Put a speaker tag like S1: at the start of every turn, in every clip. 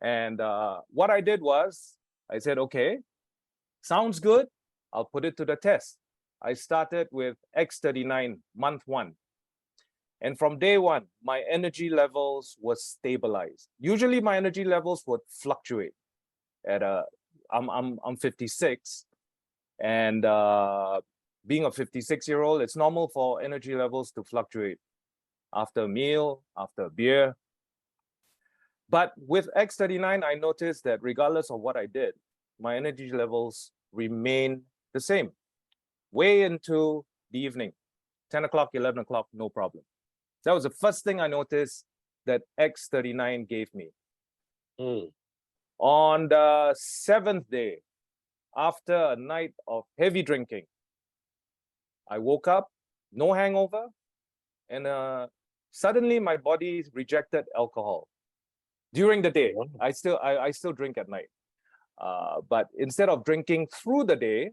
S1: And what I did was, I said, okay, sounds good. I'll put it to the test. I started with X39 month 1. And from day 1, my energy levels were stabilized. Usually my energy levels would fluctuate at I'm 56, and being a 56-year-old, it's normal for energy levels to fluctuate after a meal, after a beer. But with X39, I noticed that regardless of what I did, my energy levels remain the same. Way into the evening, 10 o'clock, 11 o'clock, no problem. That was the first thing I noticed that X39 gave me. On the 7th day, after a night of heavy drinking, I woke up, no hangover, and suddenly my body rejected alcohol. During the day, I still drink at night. But instead of drinking through the day,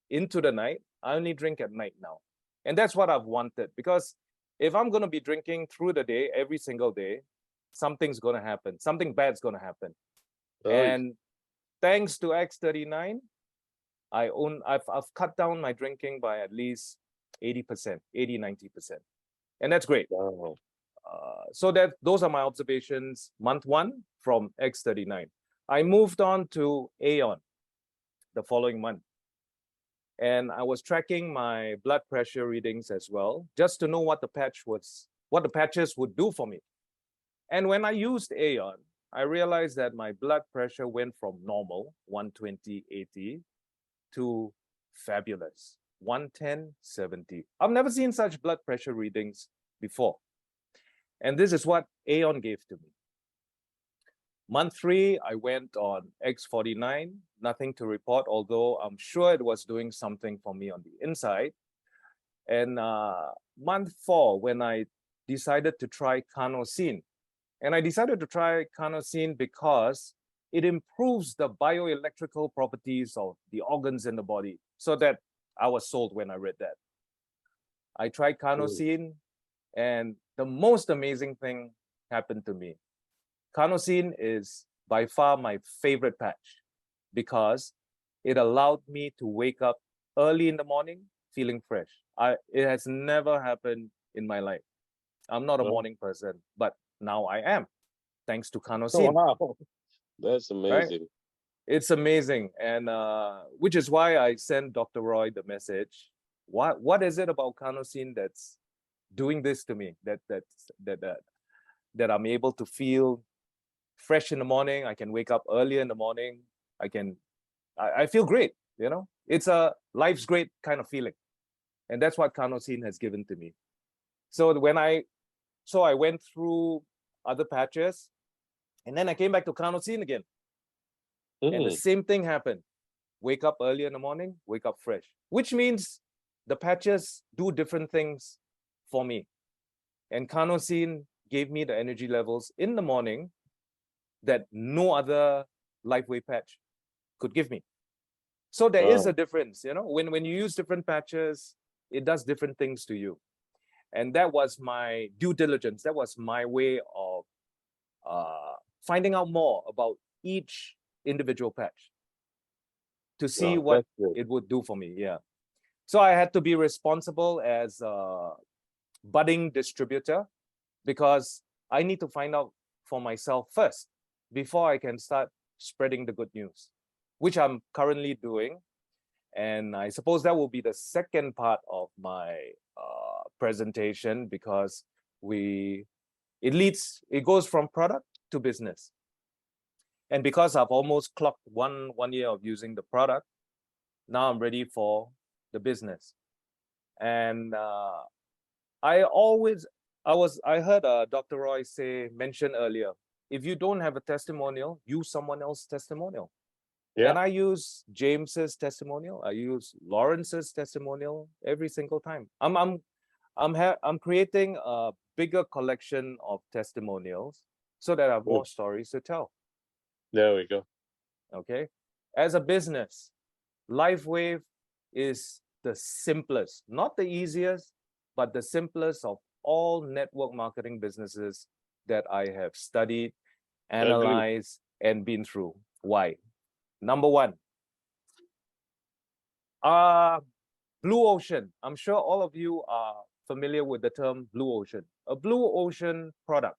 S1: into the night, I only drink at night now. And that's what I've wanted, because if I'm going to be drinking through the day, every single day, something's going to happen. Something bad's going to happen. And thanks to X39, I've cut down my drinking by at least 80%, 90%. And that's great.
S2: Wow.
S1: So those are my observations, month 1 from X39. I moved on to Aeon the following month. And I was tracking my blood pressure readings as well, just to know what the patches would do for me. And when I used Aeon, I realized that my blood pressure went from normal, 120/80, to fabulous, 110/70. I've never seen such blood pressure readings before. And this is what Aeon gave to me. Month 3, I went on X49, nothing to report, although I'm sure it was doing something for me on the inside. And month 4, when I decided to try carnosine, and I decided to try carnosine because it improves the bioelectrical properties of the organs in the body. So that I was sold when I read that. I tried carnosine, and the most amazing thing happened to me. Carnosine is by far my favorite patch because it allowed me to wake up early in the morning feeling fresh. It has never happened in my life. I'm not a morning person, but now I am, thanks to carnosine.
S2: Wow, that's amazing.
S1: Right? It's amazing, and which is why I sent Dr. Roy the message. What is it about carnosine that's doing this to me? That I'm able to feel fresh in the morning. I can wake up earlier in the morning. I feel great. You know, it's a life's great kind of feeling, and that's what carnosine has given to me. So I went through other patches, and then I came back to carnosine again. And the same thing happened. Wake up early in the morning, wake up fresh, which means the patches do different things for me. And carnosine gave me the energy levels in the morning that no other LifeWave patch could give me. So there is a difference, you know, when you use different patches, it does different things to you. And that was my due diligence. That was my way of finding out more about each individual patch to see what it would do for me. Yeah. So I had to be responsible as a budding distributor because I need to find out for myself first before I can start spreading the good news, which I'm currently doing. And I suppose that will be the second part of my presentation because it goes from product to business. And because I've almost clocked one year of using the product, now I'm ready for the business. And I heard Dr. Roy mention earlier, if you don't have a testimonial, use someone else's testimonial. Yeah. And I use James's testimonial. I use Lawrence's testimonial every single time. I'm creating a bigger collection of testimonials so that I have more stories to tell.
S2: There we go.
S1: Okay. As a business, LifeWave is the simplest, not the easiest, but the simplest of all network marketing businesses that I have studied, analyzed, and been through. Why? Number one, blue ocean. I'm sure all of you are familiar with the term blue ocean. A blue ocean product,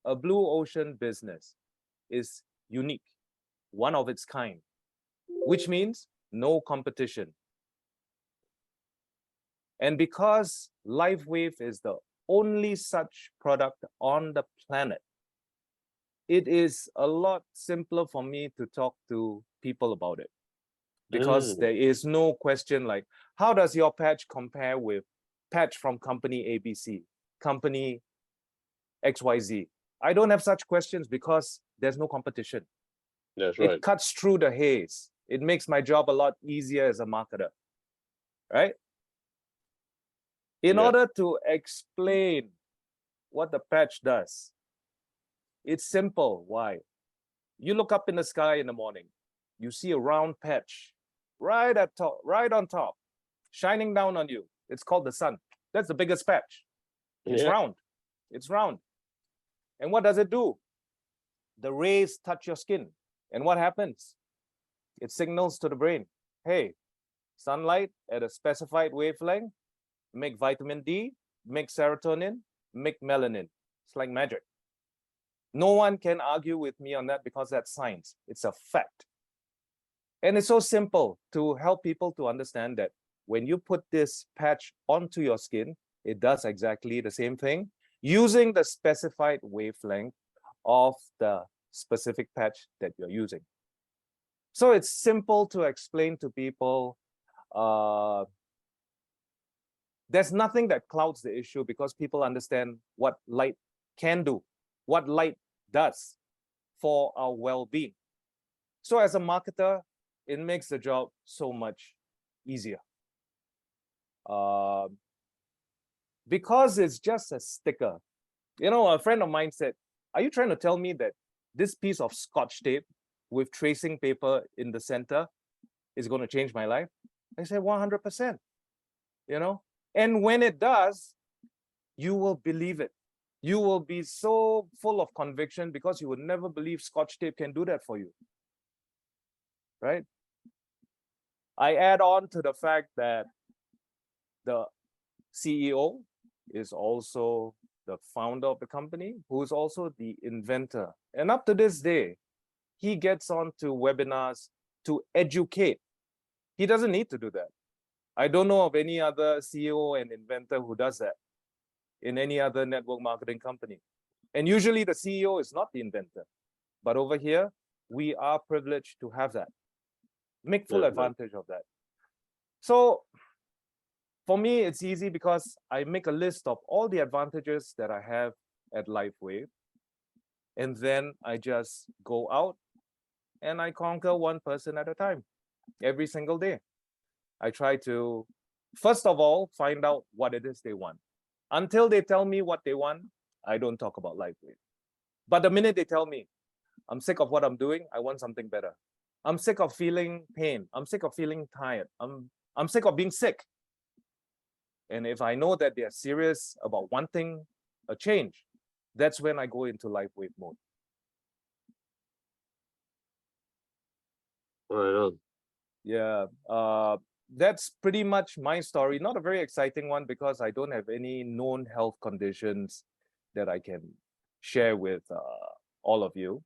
S1: a blue ocean business is unique, one of its kind, which means no competition. And because LifeWave is the only such product on the planet, it is a lot simpler for me to talk to people about it. Because there is no question like, how does your patch compare with patch from company ABC, company XYZ? I don't have such questions because there's no competition.
S2: That's right.
S1: It cuts through the haze. It makes my job a lot easier as a marketer, right? In order to explain what the patch does, it's simple. Why? You look up in the sky in the morning, you see a round patch right at top, right on top, shining down on you. It's called the sun. That's the biggest patch. It's round. It's round. And what does it do? The rays touch your skin. And what happens? It signals to the brain, hey, sunlight at a specified wavelength, make vitamin D, make serotonin, make melanin. It's like magic. No one can argue with me on that because that's science. It's a fact. And it's so simple to help people to understand that when you put this patch onto your skin, it does exactly the same thing using the specified wavelength of the specific patch that you're using. So it's simple to explain to people. There's nothing that clouds the issue because people understand what light can do, what light does for our well-being. So as a marketer, it makes the job so much easier. Because it's just a sticker. You know, a friend of mine said, are you trying to tell me that this piece of Scotch tape with tracing paper in the center is going to change my life? I said, 100%, you know? And when it does, you will believe it. You will be so full of conviction because you would never believe Scotch tape can do that for you, right? I add on to the fact that the CEO is also the founder of the company, who is also the inventor. And up to this day, he gets on to webinars to educate. He doesn't need to do that. I don't know of any other CEO and inventor who does that in any other network marketing company. And usually the CEO is not the inventor. But over here, we are privileged to have that. Make full advantage of that. So for me, it's easy because I make a list of all the advantages that I have at LifeWave. And then I just go out and I conquer one person at a time every single day. I try to, first of all, find out what it is they want. Until they tell me what they want, I don't talk about LifeWave. But the minute they tell me, I'm sick of what I'm doing, I want something better. I'm sick of feeling pain. I'm sick of feeling tired. I'm sick of being sick. And if I know that they're serious about wanting a change, that's when I go into LifeWave mode.
S2: Right on.
S1: Yeah, that's pretty much my story. Not a very exciting one because I don't have any known health conditions that I can share with all of you.